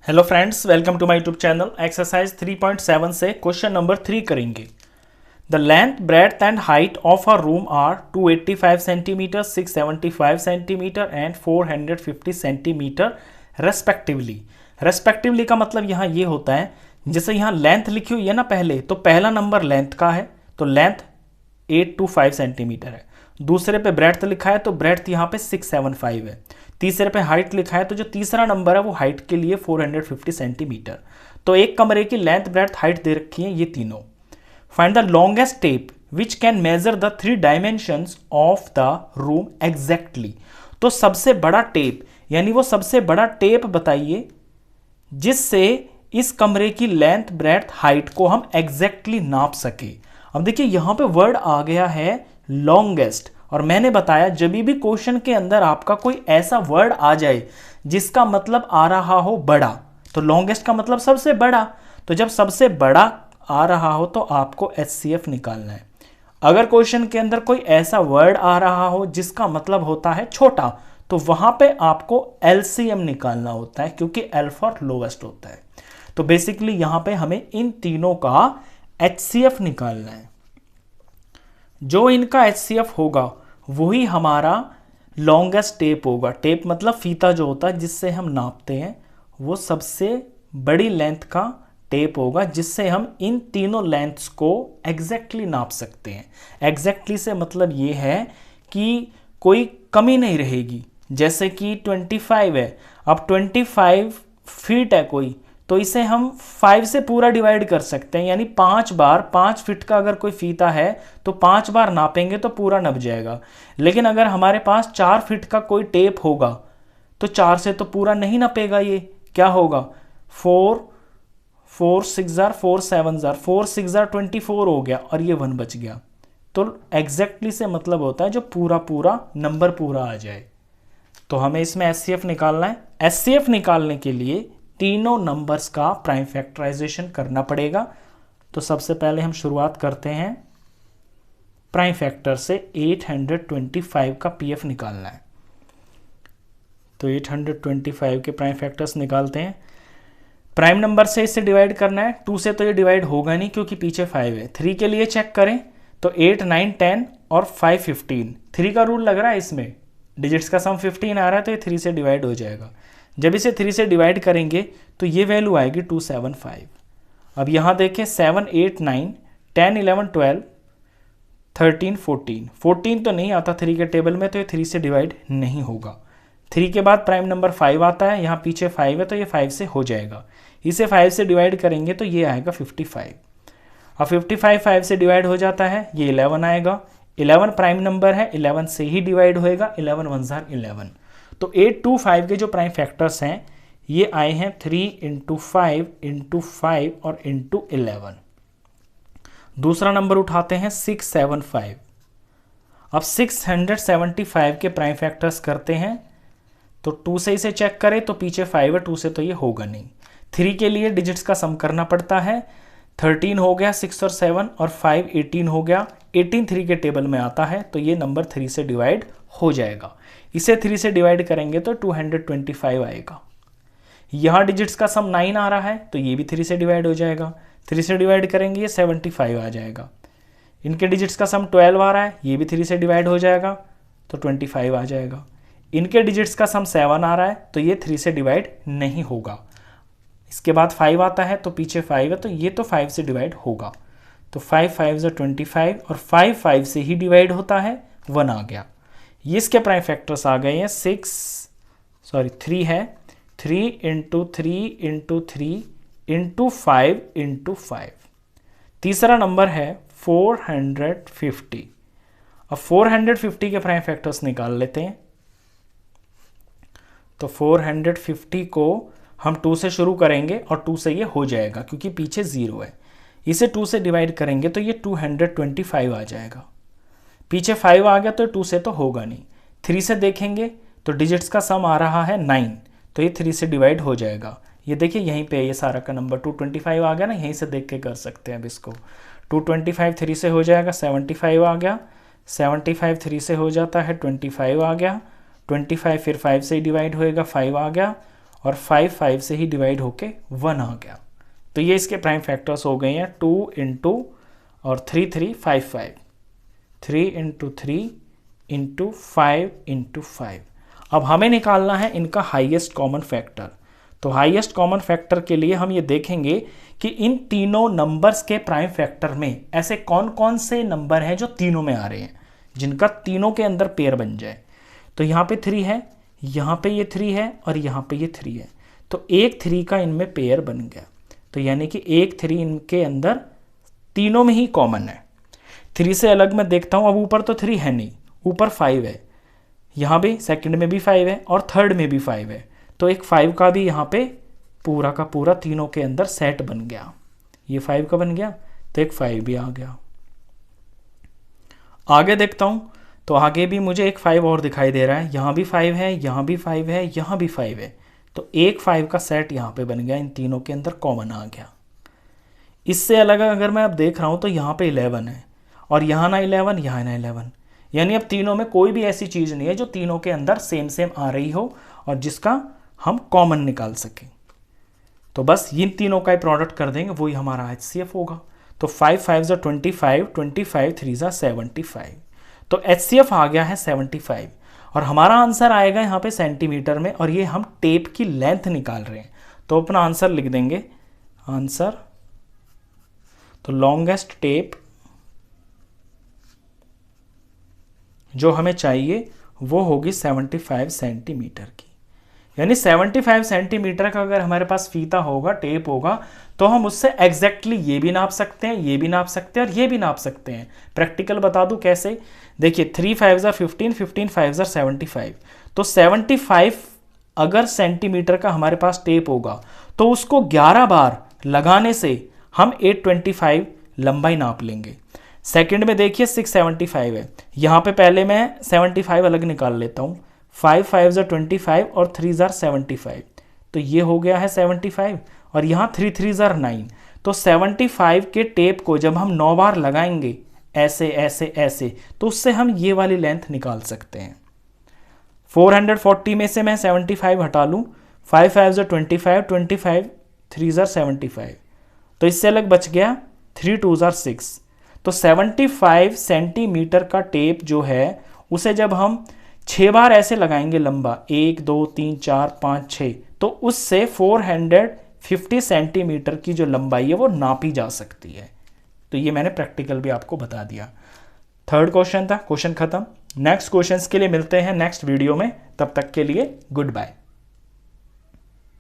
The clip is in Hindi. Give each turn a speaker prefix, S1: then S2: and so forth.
S1: Hello friends, welcome to my YouTube channel. Exercise 3.7 से क्वेश्चन नंबर 3 करेंगे। The length, breadth and height of a room are 285 centimetre, 675 centimetre and 450 centimetre respectively. Respectively का मतलब यहाँ ये होता है, जैसे यहाँ लेंथ लिखी हुई है ना पहले, तो पहला नंबर लेंथ का है तो लेंथ 825 सेंटीमीटर है। दूसरे पे ब्रेड्थ लिखा है तो ब्रेड्थ यहाँ पे 675 है। तीसरे पे हाइट लिखा है तो जो तीसरा नंबर है वो हाइट के लिए 450 सेंटीमीटर। तो एक कमरे की लेंथ, ब्रेड्थ, हाइट दे रखी है ये तीनों। Find the longest tape which can measure the 3 dimensions of the room exactly. तो सबसे बड़ा टेप यानी वो सबसे बड़ा टेप बताइए जिससे इस कमरे की लेंथ, ब्रेड्थ, हाइट को हम एग्जैक्टली नाप सके। अब देखिए यहां पे वर्ड आ गया है लॉन्गेस्ट, और मैंने बताया जब भी क्वेश्चन के अंदर आपका कोई ऐसा वर्ड आ जाए जिसका मतलब आ रहा हो बड़ा, तो लॉन्गेस्ट का मतलब सबसे बड़ा। तो जब सबसे बड़ा आ रहा हो तो आपको HCF निकालना है। अगर क्वेश्चन के अंदर कोई ऐसा वर्ड आ रहा हो जिसका मतलब होता है छोटा, तो वहां पे आपको LCM निकालना होता है, क्योंकि L फॉर लोवेस्ट होता है। तो बेसिकली यहां पे हमें इन तीनों का HCF निकालना है। जो इनका HCF होगा वही हमारा लॉन्गेस्ट टेप होगा। टेप मतलब फीता जो होता है जिससे हम नापते हैं, वो सबसे बड़ी लेंथ का टेप होगा जिससे हम इन तीनों लेंथ्स को एग्जैक्टली नाप सकते हैं। एग्जैक्टली से मतलब ये है कि कोई कमी नहीं रहेगी। जैसे कि 25 है, अब 25 फीट है कोई, तो इसे हम 5 से पूरा डिवाइड कर सकते हैं, यानी 5 बार 5 फीट का अगर कोई फीता है तो 5 बार नापेंगे तो पूरा नप जाएगा। लेकिन अगर हमारे पास 4 फीट का कोई टेप होगा तो 4 से तो पूरा नहीं नपेगा। ये क्या होगा, 4 6 जार 4 7 जार 4 6 जार 24 हो गया और ये 1 बच गया। तो एग्जैक्टली से मतलब होता है जो पूरा पूरा नंबर पूरा आ जाए। तो हमें इसमें HCF निकालना है। HCF निकालने के लिए तीनों नंबर्स का प्राइम फैक्टराइजेशन करना पड़ेगा। तो सबसे पहले हम शुरुआत करते हैं प्राइम फैक्टर से। 825 का PF निकालना है, तो 825 के प्राइम फैक्टर्स निकालते हैं। प्राइम नंबर से इसे डिवाइड करना है, 2 से तो ये डिवाइड होगा नहीं क्योंकि पीछे 5 है। 3 के लिए चेक करें तो 8 9 10 और 5 15। 3 का रूल लग रहा है, इसमें डिजिट्स का सम 15 आ रहा है तो ये 3 से डिवाइड हो जाएगा। जब इसे 3 से डिवाइड करेंगे तो ये वैल्यू आएगी 275। अब यहाँ देखें 7 8 9 10 11 12 13 14। 14 तो नहीं आता 3 के टेबल में, तो ये 3 से डिवाइड नहीं होगा। 3 के बाद प्राइम नंबर 5 आता है, यहाँ पीछे 5 है तो ये 5 से हो जाएगा। इसे 5 से डिवाइड करेंगे तो ये आएगा 55। अब 55 5 से डिवाइड हो जाता है, ये 11 आएगा। 11 प्राइम नंबर है, 11 से ही डिवाइड होएगा। 11 1 जार 11। तो 825 के जो प्राइम फैक्टर्स हैं ये आए हैं 3 × 5 × 5 और × 11। दूसरा नंबर उठाते हैं 675। अब 675 के प्राइम फैक्टर्स करते हैं, तो 2 से इसे चेक करें तो पीछे 5 है, 2 से तो ये होगा नहीं। 3 के लिए डिजिट्स का सम करना पड़ता है। 13 हो गया, 6 और 7 और 5 18 हो गया। 18 3 के टेबल में आता है तो ये नंबर 3 से डिवाइड हो जाएगा। इसे 3 से डिवाइड करेंगे तो 225 आएगा। यहाँ डिजिट्स का सम 9 आ रहा है तो ये भी 3 से डिवाइड हो जाएगा। 3 से डिवाइड करेंगे ये 75 आ जाएगा। इनके डिजिट्स का सम 12 आ रहा है, ये भी 3 से डिवाइड हो जाएगा तो 25 आ जाएगा। इनके डिजिट्स का सम 7 आ रहा है तो ये 3 से डिवाइड नहीं होगा। इसके बाद 5 आता है तो पीछे 5 है तो ये तो 5 से डिवाइड होगा। तो 5 5 = 25 और 5 5 से ही डिवाइड होता है, 1 आ गया। ये इसके प्राइम फैक्टर्स आ गए हैं 3 है, 3 × 3 × 3 × 5 × 5। तीसरा नंबर है 450। अब 450 के प्राइम फैक्टर्स निकाल लेते हैं। तो 450 को हम 2 से शुरू करेंगे और 2 से ये हो जाएगा क्योंकि पीछे 0 है। इसे 2 से डिवाइड करेंगे तो ये 225 आ जाएगा। पीछे 5 आ गया तो 2 से तो होगा नहीं। 3 से देखेंगे तो डिजिट्स का सम आ रहा है 9, तो ये 3 से डिवाइड हो जाएगा। ये देखिए यहीं पे ये सारा का नंबर 225 आ गया ना, यहीं से देख के कर सकते हैं अब इसको। 225 3 से हो जाएगा, 75 आ गया। 75 3 से हो जाता है, 25 आ गया। 25 फिर 5 से डिवाइड होएगा, 5 आ गया। और 5 5 से ही डिवाइड होके 1 आ गया। तो ये इसके प्राइम फैक्टर्स हो गए हैं 2 इंटू और 3 3 5 5, 3 इंटू 3 इंटू 5 इंटू 5। अब हमें निकालना है इनका हाईएस्ट कॉमन फैक्टर। तो हाईएस्ट कॉमन फैक्टर के लिए हम ये देखेंगे कि इन तीनों नंबर्स के प्राइम फैक्टर में ऐसे कौन कौन से नंबर हैं जो तीनों में आ रहे हैं, जिनका तीनों के अंदर पेयर बन जाए। तो यहाँ पे 3 है, यहाँ पे ये 3 है और यहाँ पे ये 3 है। तो एक 3 का इनमें पेयर बन गया। तो यानी कि एक 3 इनके अंदर तीनों में ही कॉमन है। 3 से अलग मैं देखता हूँ, अब ऊपर तो 3 है नहीं, ऊपर 5 है, यहाँ भी सेकंड में भी 5 है और थर्ड में भी 5 है। तो एक 5 का भी यहाँ पे पूरा का पूरा तीनों के अंदर सेट बन गया। ये 5 का बन गया तो एक 5 भी आ गया। आगे देखता हूँ तो आगे भी मुझे एक 5 और दिखाई दे रहा है, यहाँ भी 5 है, यहाँ भी 5 है, यहाँ भी 5 है। तो एक 5 का सेट यहाँ पे बन गया, इन तीनों के अंदर कॉमन आ गया। इससे अलग अगर मैं अब देख रहा हूँ तो यहाँ पे 11 है और यहाँ ना 11, यहाँ ना 11, यानी अब तीनों में कोई भी ऐसी चीज़ नहीं है जो तीनों के अंदर सेम सेम आ रही हो और जिसका हम कॉमन निकाल सकें। तो बस इन तीनों का प्रोडक्ट कर देंगे, वही हमारा HCF होगा। तो 5 5 25, 25 3 75। तो HCF आ गया है 75 और हमारा आंसर आएगा यहाँ पे सेंटीमीटर में, और ये हम टेप की लेंथ निकाल रहे हैं। तो अपना आंसर लिख देंगे, आंसर तो लॉन्गेस्ट टेप जो हमें चाहिए वो होगी 75 सेंटीमीटर की। यानी 75 सेंटीमीटर का अगर हमारे पास फीता होगा, टेप होगा, तो हम उससे एग्जैक्टली ये भी नाप सकते हैं, ये भी नाप सकते हैं और ये भी नाप सकते हैं। प्रैक्टिकल बता दूं कैसे, देखिए 3 5 15, 15 5 75। तो 75 अगर सेंटीमीटर का हमारे पास टेप होगा तो उसको 11 बार लगाने से हम 825 लंबाई नाप लेंगे। सेकंड में देखिए 675 है, यहाँ पे पहले मैं 75 अलग निकाल लेता हूँ। 5 5 25 और 3 75। तो ये हो गया है 75 और यहाँ 3 3 9। तो 75 के टेप को जब हम 9 बार लगाएंगे ऐसे ऐसे ऐसे, तो उससे हम ये वाली लेंथ निकाल सकते हैं। 440 में से मैं 75 हटा लूँ, 5 5 25, 25 3 75। तो इससे अलग बच गया 3 2 6। तो 75 सेंटीमीटर का टेप जो है उसे जब हम 6 बार ऐसे लगाएंगे लंबा, 1 2 3 4 5 6, तो उससे 450 सेंटीमीटर की जो लंबाई है वो नापी जा सकती है। तो ये मैंने प्रैक्टिकल भी आपको बता दिया। थर्ड क्वेश्चन था, क्वेश्चन खत्म। नेक्स्ट क्वेश्चंस के लिए मिलते हैं नेक्स्ट वीडियो में, तब तक के लिए गुड बाय।